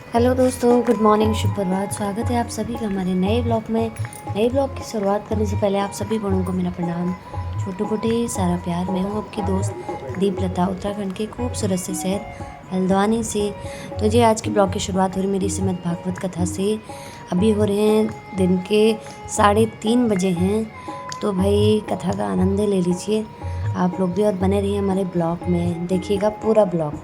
Hello दोस्तों, good morning, शुभ प्रभात। स्वागत है आप सभी का हमारे नए ब्लॉग में। नए ब्लॉग की शुरुआत करने से पहले आप सभी बड़ों को मेरा प्रणाम। छोटू को ढेर सारा प्यार। मैं हूँ आपकी दोस्त दीपलता, उत्तराखंड के खूबसूरत से शहर हल्द्वानी से। तो जी आज की ब्लॉग की शुरुआत हो रही मेरी श्रीमद् भागवत कथा से। अभी हो रहे हैं दिन के 3:30 बजे हैं। तो भाई कथा का आनंद ले लीजिए आप लोग भी, और बने रहिए हमारे ब्लॉग में, देखिएगा पूरा ब्लॉग।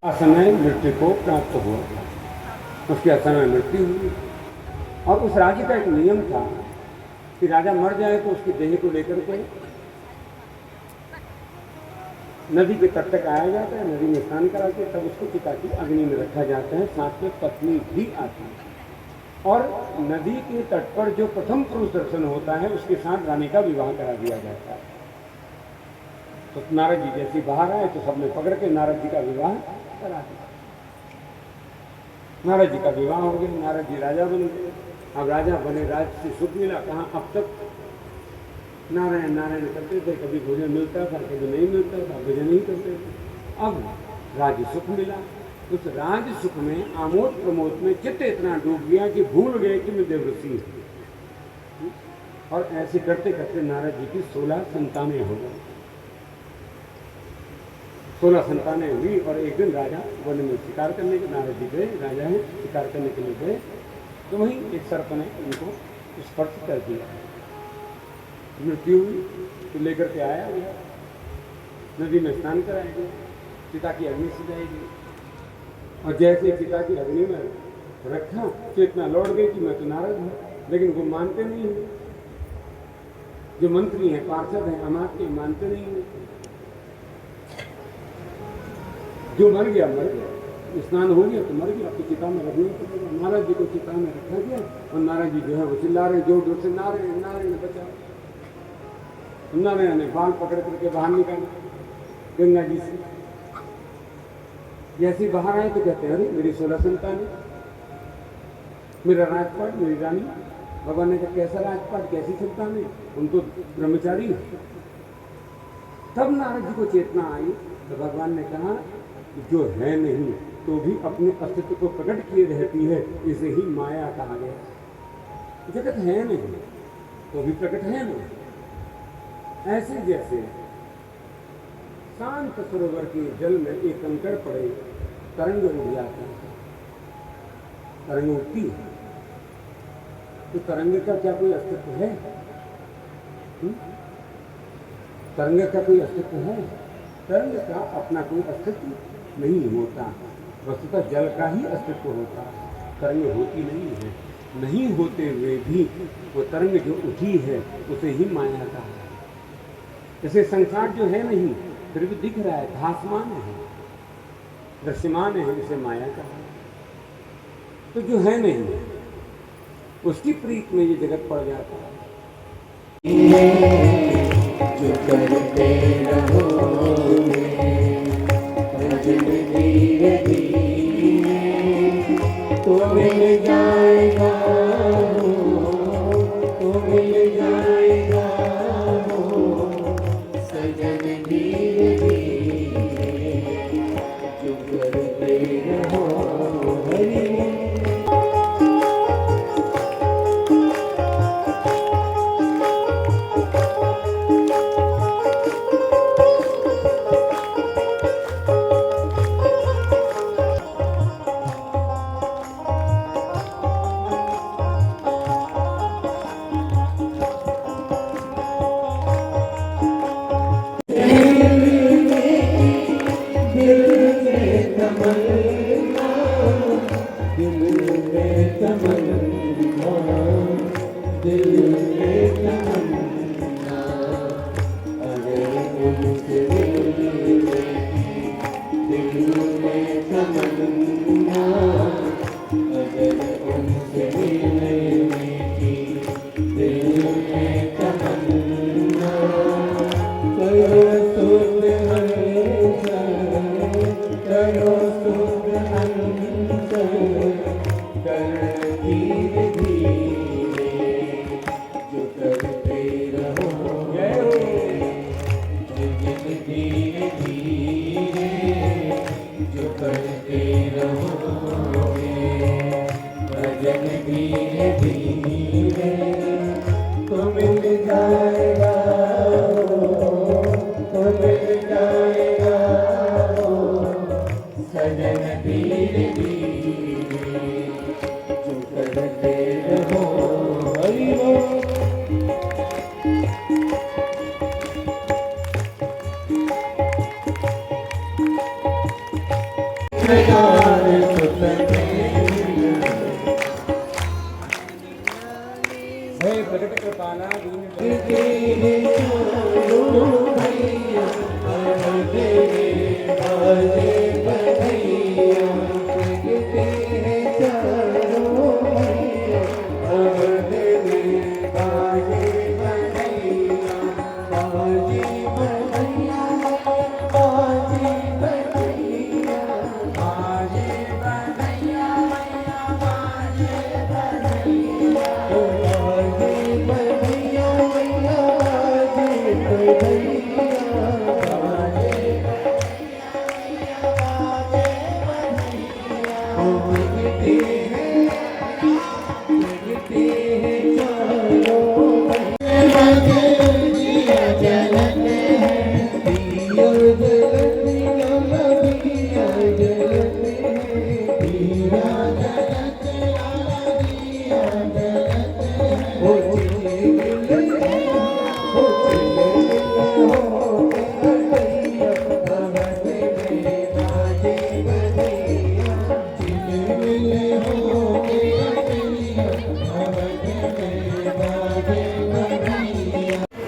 असमय मृत्यु को प्राप्त हुआ, उसकी असमय मृत्यु हुई। और उस राज्य का एक नियम था कि राजा मर जाए तो उसकी देह को लेकर के नदी के तट तक आया जाता है, नदी में स्नान करा के तब उसको पिता की अग्नि में रखा जाता है, साथ में पत्नी भी आती है। और नदी के तट पर जो प्रथम पुरुष दर्शन होता है उसके साथ रानी का विवाह करा दिया जाता है। तो नारद जी जैसे बाहर आए तो सबने पकड़ के नारद जी का विवाह करा दिया। नारद जी का विवाह हो गया, नारद जी राजा बन गए। अब राजा बने, राज से सुख मिला कहाँ? अब तक नारायण नारायण करते थे, कभी भोजन मिलता था कभी नहीं मिलता था, भोजन नहीं करते थे। अब राज सुख मिला, उस राज सुख में आमोद प्रमोद में चित्त इतना डूब गया कि भूल गए कि मैं देवऋषि हूँ। और ऐसे करते करते नारद जी की 16 संतानें हो गई। 16 संतानें हुई और एक दिन राजा वन में शिकार करने के, नारद जी गए, राजा हैं, शिकार करने के लिए गए, तो वहीं एक सर्प ने उनको स्पर्श कर दिया, मृत्यु हुई। तो लेकर के आया गया, नदी में स्नान कराया गया, चिता की अग्नि सजाई गई, और जैसे चिता की अग्नि में रखा तो इतना लौट गई कि मैं तो नारद हूँ, लेकिन वो मानते नहीं हुए। जो मंत्री हैं, पार्षद हैं, अमात्य मानते नहीं हुए। जो मर गया मर गया, स्नान हो गया तो मर गया, तो चिता में रखना पड़ेगा। नारद जी को चिता में रखा गया और नारद जी जो है वो चिल्ला रहे जोर जोर से, नारायण नारायण बचाओ। नारायण ने बाल पकड़ करके बाहर निकाला गंगा जी से। जैसे बाहर आए तो कहते हैं अरे मेरी 16 संतानें, मेरा राजपाट, मेरी रानी। भगवान ने कहा कैसा राजपाट, कैसी संतानें, उनको ब्रह्मचारी। तब नारद जी को चेतना आई तो भगवान ने कहा जो है नहीं तो भी अपने अस्तित्व को प्रकट किए रहती है, इसे ही माया कहा गया। जगत है नहीं तो भी प्रकट है नहीं। ऐसे जैसे शांत सरोवर के जल में एक कंकड़ पड़े, तरंग उठ जाता है, तरंग उठती है, तो तरंग का क्या कोई अस्तित्व है? तरंग का कोई अस्तित्व है? तरंग का अपना कोई अस्तित्व नहीं होता। वस्तुतः जल का ही अस्तित्व होता है, तरंग होती नहीं है। नहीं होते हुए भी वो तरंग जो उठी है उसे ही माया का है। जैसे संसार जो है नहीं फिर भी दिख रहा है, भासमान है, दृश्यमान है, इसे माया का है। तो जो है नहीं उसकी प्रीत में ये जगत पड़ जाता है। जो करते रहोगे भजन धीरे धीरे तो मिल जाएगा, तो मिल जाएगा सजन धीरे धीरे। जो करते रहो हरि प्रकट कृपाला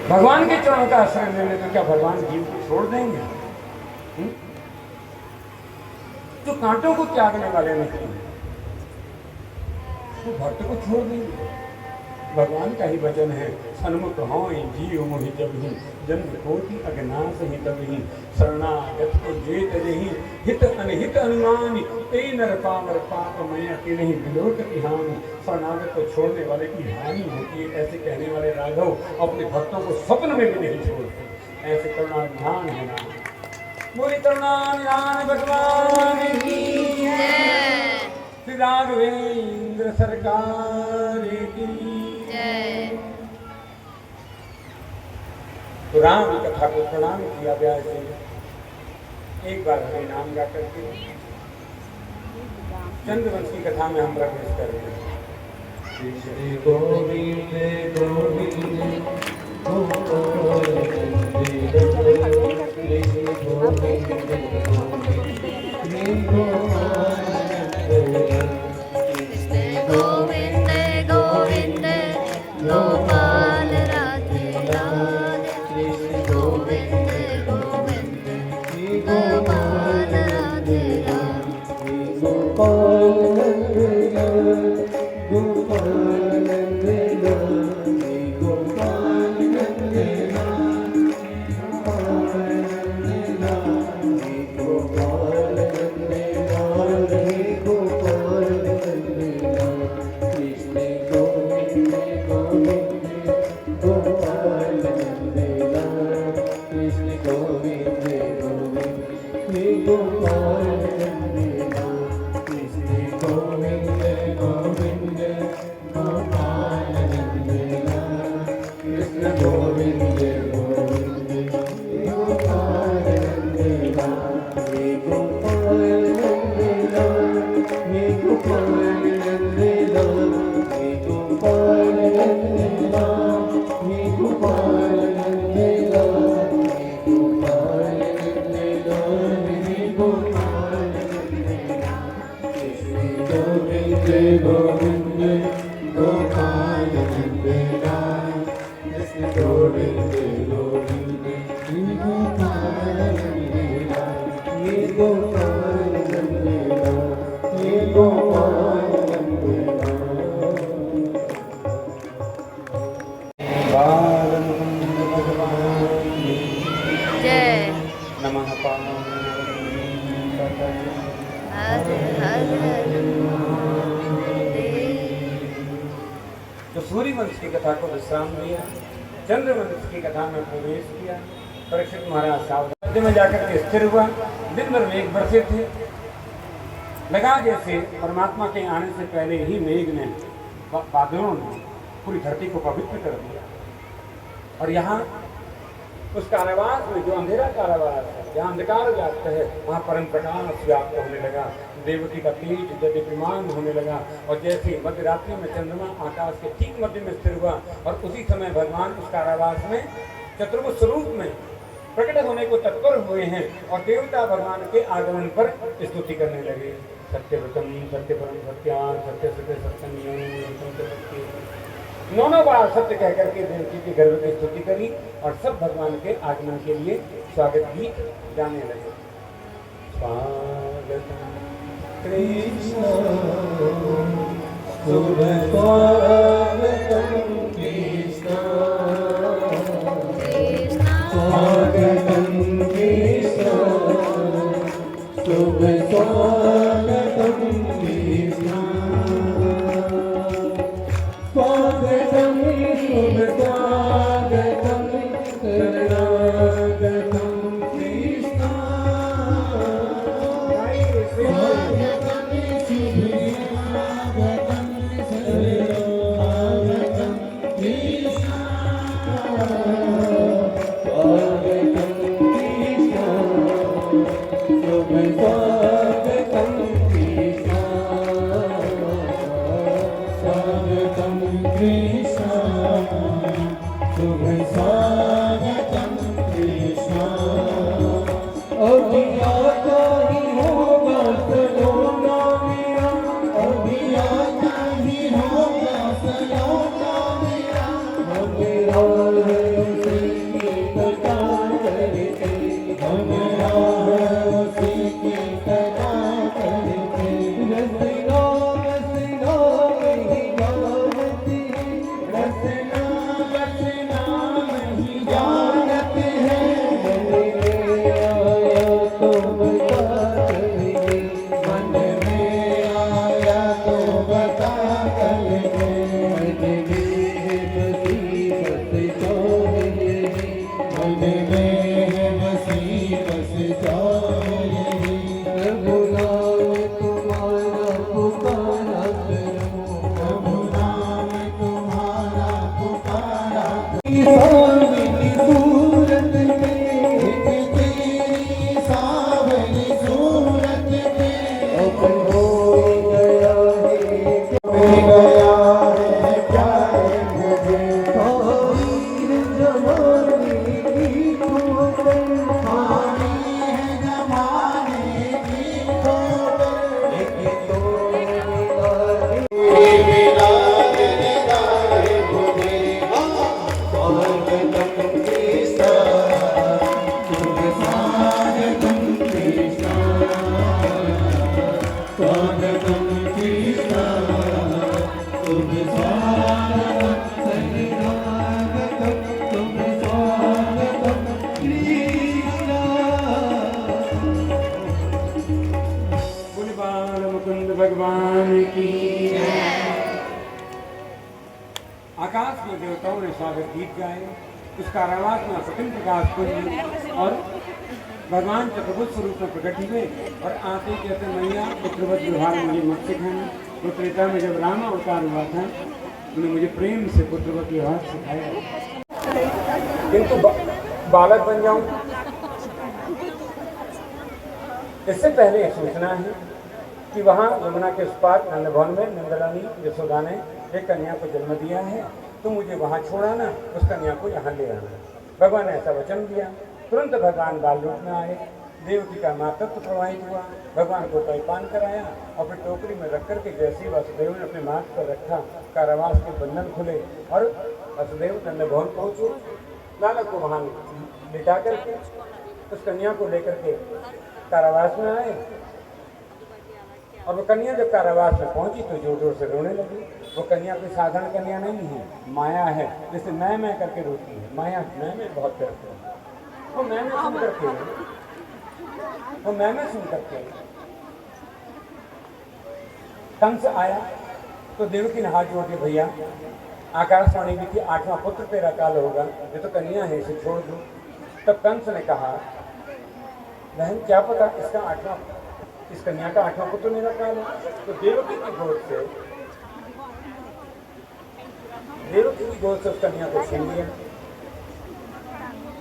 भगवान के चरणों का आश्रय लेने तो क्या भगवान जीव को छोड़ देंगे? तो कांटों को त्यागने वाले नहीं, तो भक्त को छोड़ देंगे। भगवान का ही वचन है, सन्मुख हो जीव मोहि जब ही जन्म कोटि अज्ञात ही तब ही शरणागत को जेत रही हित अनहित अनुमान ते नर पावर पाप मैं अति नहीं विलोक की हानि। शरणागत को छोड़ने वाले की हानि होती है, ऐसे कहने वाले राघव अपने भक्तों को स्वप्न में भी नहीं छोड़ते। ऐसे करुणानिधान होना, बोली करुणानिधान भगवान की जय, श्री राघवेंद्र सरकार की जय। तो राम की कथा को प्रणाम किया व्यास जी। एक बार हमें नाम गा करके चंद्रवंश की कथा में हम प्रवेश कर रहे हैं। श्री गोविंद गोविंद गोपाल राधे राधे, गोविंद गोविंद गोपाल राधे राधे, गोपाल गोपाल तो सूर्यवंश की कथा को विश्राम दिया, चंद्रवंश की कथा में प्रवेश किया। परीक्षित महाराज सावधान में जाकर के स्थिर हुआ। दिन भर मेघ बरसे थे, लगा जैसे परमात्मा के आने से पहले ही मेघ ने, बादलों ने पूरी धरती को पवित्र कर दिया। और यहाँ उस कारावास में जो अंधेरा कारावास है, जहाँ अंधकार व्याप्त है, वहाँ परम प्रकाश व्याप्त होने लगा। देवकी का तेज दीप्यमान होने लगा। और जैसे मध्य रात्रि में चंद्रमा आकाश के ठीक मध्य में स्थिर हुआ, और उसी समय भगवान उस कारावास में चतुर्भुज स्वरूप में प्रकट होने को तत्पर हुए हैं। और देवता भगवान के आगमन पर स्तुति करने लगे। सत्यव्रतम सत्य परम सत्यान सत्य सत्य सत्यम, नौनों बार सत्य कह करके देवकी के गर्भ की स्तुति करी। और सब भगवान के आगमन के लिए स्वागत गीत गाने लगे। स्वागतम कृष्ण शुभ स्वागतम कृष्ण, स्वागतम कृष्ण शुभ स्वागतम कृष्ण, स्वागतम शुभ स्वागतम शरणागतम कृष्ण, स्वागतम शुभ स्वागतम शरणागतम सावली सूरत में, तेरी सावली सूरत में अपन हो गया है प्यार मुझे। वीर जवानी की ठोकर, हारी है जमाने की ठोकर, लेकिन तो मेरा भगवान की। आकाश में देवताओं ने स्वागत गीत गाए, उस कारावास में सतन प्रकाश पुंज और भगवान चतुर्भुज स्वरूप में प्रकट हुए और आते ही कहते मैया पुत्रवत व्यवहार मुझे मत सिखाना। तो त्रेता में जब राम अवतार हुआ था उन्होंने मुझे प्रेम से पुत्रवत व्यवहार सिखाया, किंतु बालक बन जाऊं इससे पहले यह सोचना है कि वहाँ यमुना के उस पार नंद भवन में नंदरानी यशोदा ने एक कन्या को जन्म दिया है, तो मुझे वहाँ छोड़ाना, उस कन्या को यहाँ ले आना। भगवान ने ऐसा वचन दिया। तुरंत भगवान बाल रूप में आए, देवकी का मातृत्व प्रवाहित हुआ, भगवान को तयपान कराया और फिर टोकरी में रख करके जैसे वसुदेव ने अपने माथ पर रखा, कारावास के बंधन खुले और वसुदेव नंद भवन पहुँचे। बालक को वहाँ लिटा करके उस कन्या को लेकर के कारावास में आए और वो कन्या जब कारावास में पहुंची तो जोर जोर से रोने लगी। वो कन्या कोई साधारण कन्या नहीं है, माया है, जैसे मैं करके रोती है। माया मैं बहुत करती है। वो मैं सुन करके कंस आया तो देवकी ने हाथ जोड़ दिया, भैया आकाशवाणी भी थी 8वां पुत्र तेरा काल होगा, ये तो कन्या है, इसे छोड़ दो। तब कंस ने कहा, बहन क्या पता इस कन्या का 8वां पुत्र मेरा काल है। तो देवकी की गोद से उस कन्या को छीन लिया।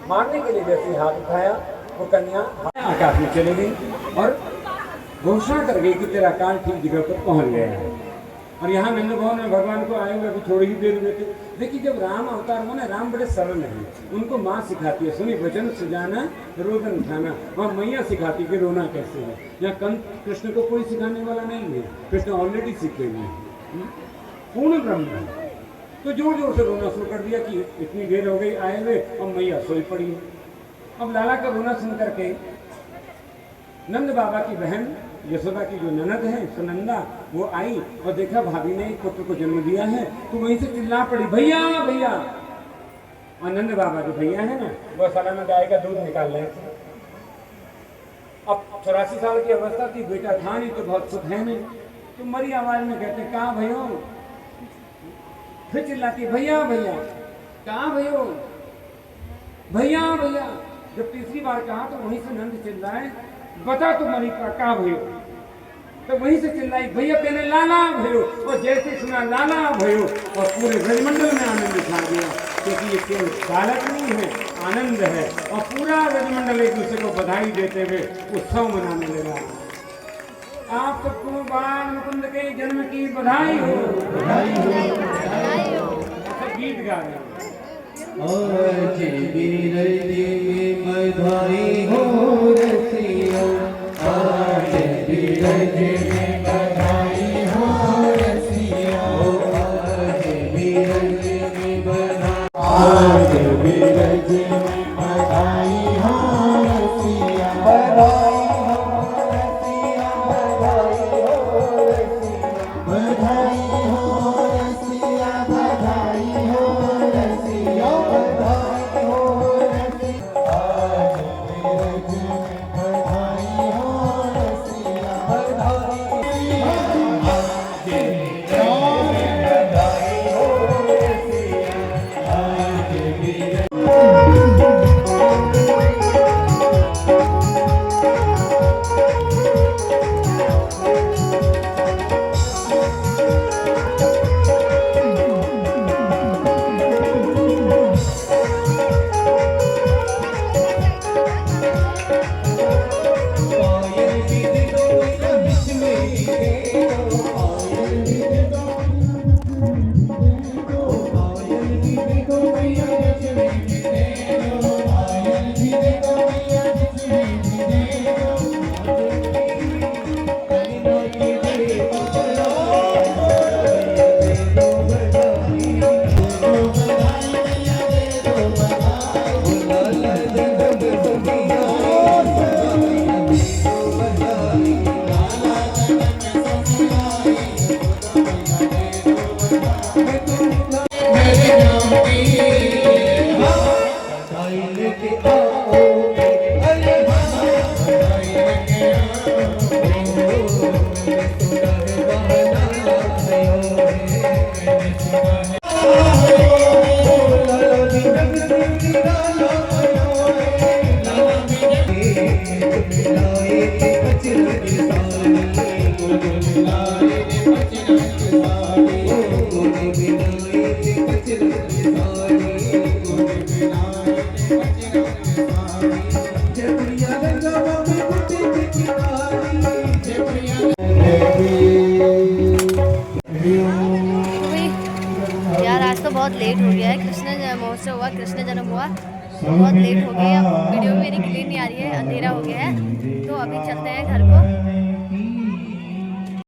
मारने के लिए जैसे हाथ उठाया वो कन्या आकाश में चली गई और घोषणा कर गई कि तेरा काल ठीक जगह पर पहुंच गया है। और यहाँ नंद भवन में भगवान को आए हुए अभी थोड़ी ही देर हुए थे। देखिए जब राम अवतार हुआ ना, राम बड़े सरल हैं, उनको माँ सिखाती है सुनी वचन सुजाना रोदन उठाना, वहाँ मैया सिखाती है कि रोना कैसे है। यहाँ कृष्ण को कोई सिखाने वाला नहीं है, कृष्ण ऑलरेडी सीखे हुए हैं, पूर्ण ब्रह्म है। तो जोर जोर से रोना शुरू कर दिया कि इतनी देर हो गई आए हुए और मैया सोई पड़ी। अब लाला का रोना सुन करके नंद बाबा की बहन यशोदा की जो ननद है सुनंदा, वो आई और देखा भाभी ने एक पुत्र को जन्म दिया है, तो वहीं से चिल्ला पड़ी, भैया भैया। और नंद बाबा जो भैया है ना, गौशाला में गाय का दूध निकाल रहे थे। अब 84 साल की अवस्था थी, बेटा था नहीं तो बहुत सुख है नहीं, तो मरी आवाज में कहते कहाँ भयो। फिर चिल्लाती भैया भैया, कहाँ भयो, भैया भैया। जब तीसरी बार कहा तो वहीं से नंद चिल्लाए, बता तो मरी का कहाँ भयो। तो वहीं से चिल्लाई, भैया तेने लाला भयो। और जैसे सुना लाला भयो और पूरे ब्रजमंडल में आनंद छा गया, क्योंकि ये केवल बालक नहीं है, आनंद है। और पूरा ब्रजमंडल एक दूसरे को बधाई देते हुए उत्सव मनाने लगा। आप सबको बाल मुकुंद के जन्म की बधाई हो, बधाई हो, बधाई हो। गीत गा रहे आज बिरजे में बधाई हो रसिया, आज बिरजे में बधाई हो रसिया, आज बिरजे में बधाई, आज बिरजे में बधाई हो रसिया, बधाई हो रसिया, बधाई हो रसिया, बधाई हो रसिया, बधाई हो रसिया, बधाई हो रसिया, आज बिरजे में बधाई हो रसिया, बधाई हो रसिया, आज बिरजे में बधाई हो रसिया, आज बिरजे। यार आज तो बहुत लेट हो गया है, कृष्ण महोत्सव हुआ, कृष्ण जन्म हुआ, तो बहुत लेट हो गई। अब वीडियो भी मेरी क्लियर नहीं आ रही है, अंधेरा हो गया है, तो अभी चलते हैं घर को।